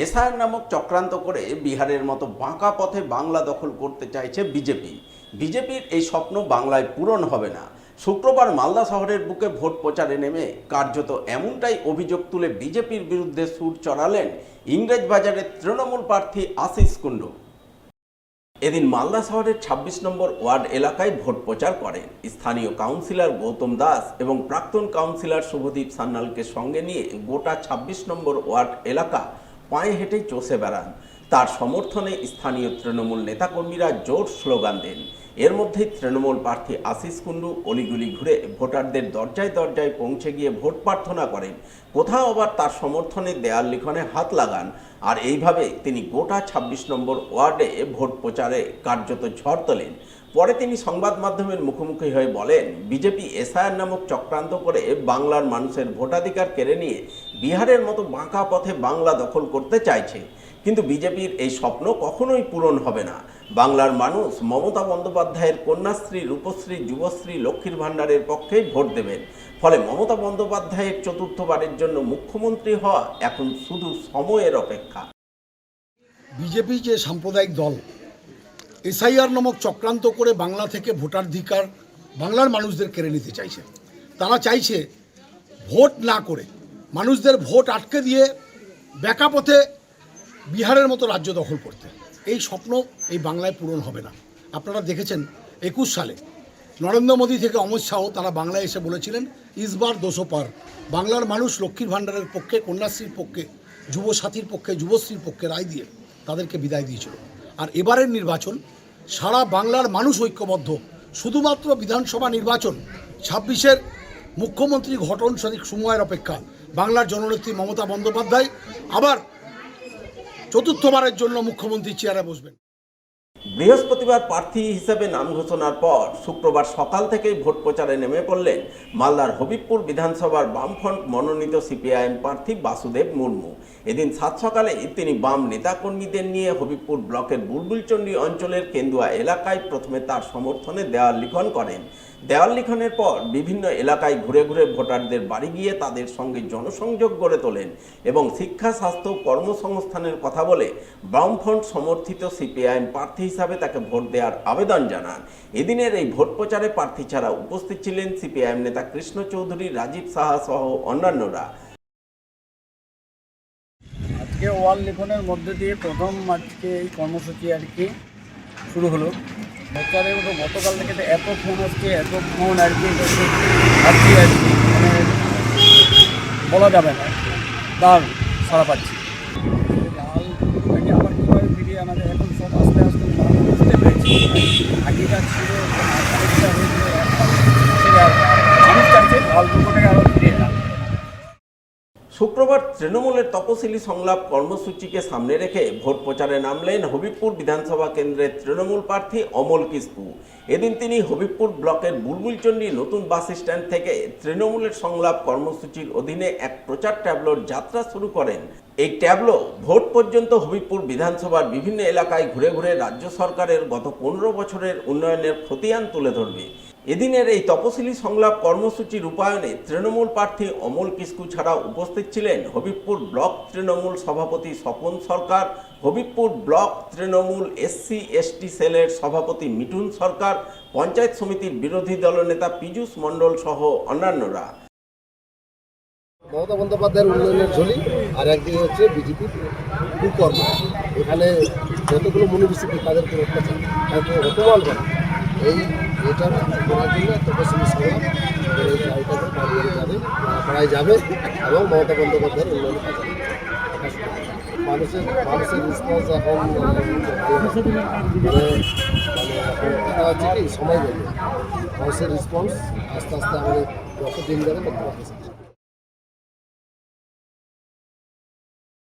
SIR নামক চক্রান্ত করে বিহারের মতো বাঁকা পথে বাংলা দখল করতে চাইছে বিজেপি। বিজেপির এই স্বপ্ন বাংলায় পূরণ হবে না। শুক্রবার মালদা শহরের বুকে ভোট প্রচারে নেমে কার্যত এমনটাই অভিযোগ তুলে বিজেপির বিরুদ্ধে সুর চড়ালেন ইংরেজবাজারের তৃণমূল প্রার্থী আশিস কুন্ডু। এদিন মালদা শহরের ২৬ নম্বর ওয়ার্ড এলাকায় ভোট প্রচার করেন। স্থানীয় কাউন্সিলর গৌতম দাস এবং প্রাক্তন কাউন্সিলর শুভদীপ সান্যালকে সঙ্গে নিয়ে গোটা ২৬ নম্বর ওয়ার্ড এলাকা পায়ে হেঁটেই চষে বেড়ান। তার সমর্থনে স্থানীয় তৃণমূল নেতাকর্মীরা জোর স্লোগান দেন। এর মধ্যেই তৃণমূল প্রার্থী আশিস কুন্ডু অলিগুলি ঘুরে ভোটারদের দরজায় দরজায় পৌঁছে গিয়ে ভোট প্রার্থনা করেন। কোথাও আবার তার সমর্থনে দেয়াল লিখনে হাত লাগান। আর এইভাবে তিনি গোটা ২৬ নম্বর ওয়ার্ডে ভোট প্রচারে কার্যত ঝড় তোলেন। পরে তিনি সংবাদ মাধ্যমের মুখোমুখি হয়ে বলেন, বিজেপি এসআইআর নামক চক্রান্ত করে বাংলার মানুষের ভোটাধিকার কেড়ে নিয়ে বিহারের মতো বাঁকা পথে বাংলা দখল করতে চাইছে। কিন্তু বিজেপির এই স্বপ্ন কখনোই পূরণ হবে না। বাংলার মানুষ মমতা বন্দ্যোপাধ্যায়ের কন্যাশ্রী, রূপশ্রী, যুবশ্রী, লক্ষ্মীর ভাণ্ডারের পক্ষেই ভোট দেবেন। ফলে মমতা বন্দ্যোপাধ্যায়ের চতুর্থবারের জন্য মুখ্যমন্ত্রী হওয়া এখন শুধু সময়ের অপেক্ষা। বিজেপি যে সাম্প্রদায়িক দল এসআইআর নামক চক্রান্ত করে বাংলা থেকে ভোটাধিকার বাংলার মানুষদের কেড়ে নিতে চাইছে। তারা চাইছে ভোট না করে মানুষদের ভোট আটকে দিয়ে বেকা পথে বিহারের মতো রাজ্য দখল করতে। এই স্বপ্ন এই বাংলায় পূরণ হবে না। আপনারা দেখেছেন ২১ সালে নরেন্দ্র মোদী থেকে অমিত শাহ তারা বাংলায় এসে বলেছিলেন ইসবার ২০০ পার। বাংলার মানুষ লক্ষ্মীর ভাণ্ডারের পক্ষে, কন্যাশ্রীর পক্ষে, যুবসাথীর পক্ষে, যুবশ্রীর পক্ষে রায় দিয়ে তাদেরকে বিদায় দিয়েছিল। আর এবারের নির্বাচন সারা বাংলার মানুষ ঐক্যবদ্ধ। শুধুমাত্র বিধানসভা নির্বাচন ২৬-এর মুখ্যমন্ত্রী ঘটন সঠিক সময়ের অপেক্ষা। বাংলার জননেত্রী মমতা বন্দ্যোপাধ্যায় আবার চতুর্থবারের জন্য মুখ্যমন্ত্রী চেয়ারে বসবেন। বৃহস্পতিবার প্রার্থী হিসেবে নাম ঘোষণার পর শুক্রবার সকাল থেকেই ভোট প্রচারে নেমে পড়লেন মালদার হবিবপুর বিধানসভার বামফ্রন্ট মনোনীত সিপিআইএম প্রার্থী বাসুদেব মুর্মু। এদিন সাত সকালে তিনি বাম নেতাকর্মীদের নিয়ে হবিবপুর ব্লকের বুলবুলচন্ডী অঞ্চলের কেন্দুয়া এলাকায় প্রথমে তার সমর্থনে দেওয়াল লিখন করেন। দেওয়াল লিখনের পর বিভিন্ন এলাকায় ঘুরে ঘুরে ভোটারদের বাড়ি গিয়ে তাদের সঙ্গে জনসংযোগ গড়ে তোলেন এবং শিক্ষা, স্বাস্থ্য, কর্মসংস্থানের কথা বলে বামফ্রন্ট সমর্থিত সিপিআইএম প্রার্থী হিসাবে তাকে ভোট দেওয়ার আবেদন জানান। এদিনের এই ভোট প্রচারে প্রার্থী ছাড়া উপস্থিত ছিলেন সিপিআইএম নেতা কৃষ্ণ চৌধুরী, রাজীব সাহা সহ অন্যান্যরা। আজকে ওয়াল লিখনের মধ্যে দিয়ে প্রথম আজকে এই কর্মসূচি আর কি শুরু হলো। প্রচারে গতকাল থেকে এত ফোন আসছে, এত ফোন আর কি ভাবছি আর কি মানে বলা যাবে না, তার সারা পাচ্ছি। লাল থেকে আবার কীভাবে ফিরিয়ে আমাদের এখন সব আস্তে আস্তে বুঝতে পেরেছি। আগেকার ছিল মানুষ চাইছে লাল দুটোটাকে আবার ফিরিয়ে না। শুক্রবার তৃণমূলের তপশিলি সংলাপ কর্মসূচিকে সামনে রেখে ভোট প্রচারে নামলেন হবিবপুর বিধানসভা কেন্দ্রের তৃণমূল প্রার্থী অমল কিস্কু। এদিন তিনি হবিবপুর ব্লকের বুলবুলচন্ডী নতুন বাস স্ট্যান্ড থেকে তৃণমূলের সংলাপ কর্মসূচির অধীনে এক প্রচার ট্যাবলোর যাত্রা শুরু করেন। এই ট্যাবলো ভোট পর্যন্ত হবিবপুর বিধানসভার বিভিন্ন এলাকায় ঘুরে ঘুরে রাজ্য সরকারের গত ১৫ বছরের উন্নয়নের খতিয়ান তুলে ধরবে। এদিনের এই তপশিলি সংলাপ কর্মসূচি রূপায়ণে তৃণমূল প্রার্থী অমল কিস্কু ছাড়াও উপস্থিত ছিলেন হবিবপুর ব্লক তৃণমূল সভাপতি স্বপন সরকার, হবিবপুর ব্লক তৃণমূল SC/ST সেলের সভাপতি মিঠুন সরকার, পঞ্চায়েত সমিতির বিরোধী দলনেতা পীযূষ মণ্ডল সহ অন্যান্যরা। মমতা বন্দ্যোপাধ্যায়ের উন্নয়নের ঝুলি আর একদিকে হচ্ছে বিজেপির কুকর্ম। এখানে যতগুলো মুনিসিপালিটি তাদেরকে অত্যাচার অপমান করে, এটা করার জন্য তপশিলি সংলাপ এই গাড়িটাকে যাবে, পাড়ায় যাবে এবং মমতা বন্দ্যোপাধ্যায়ের উন্নয়নের কাজ মানুষের রেসপন্স এখন কথা হচ্ছে কি সময় দেবে। মানুষের রেসপন্স আস্তে আস্তে আমাদের যত দিন যাবে তত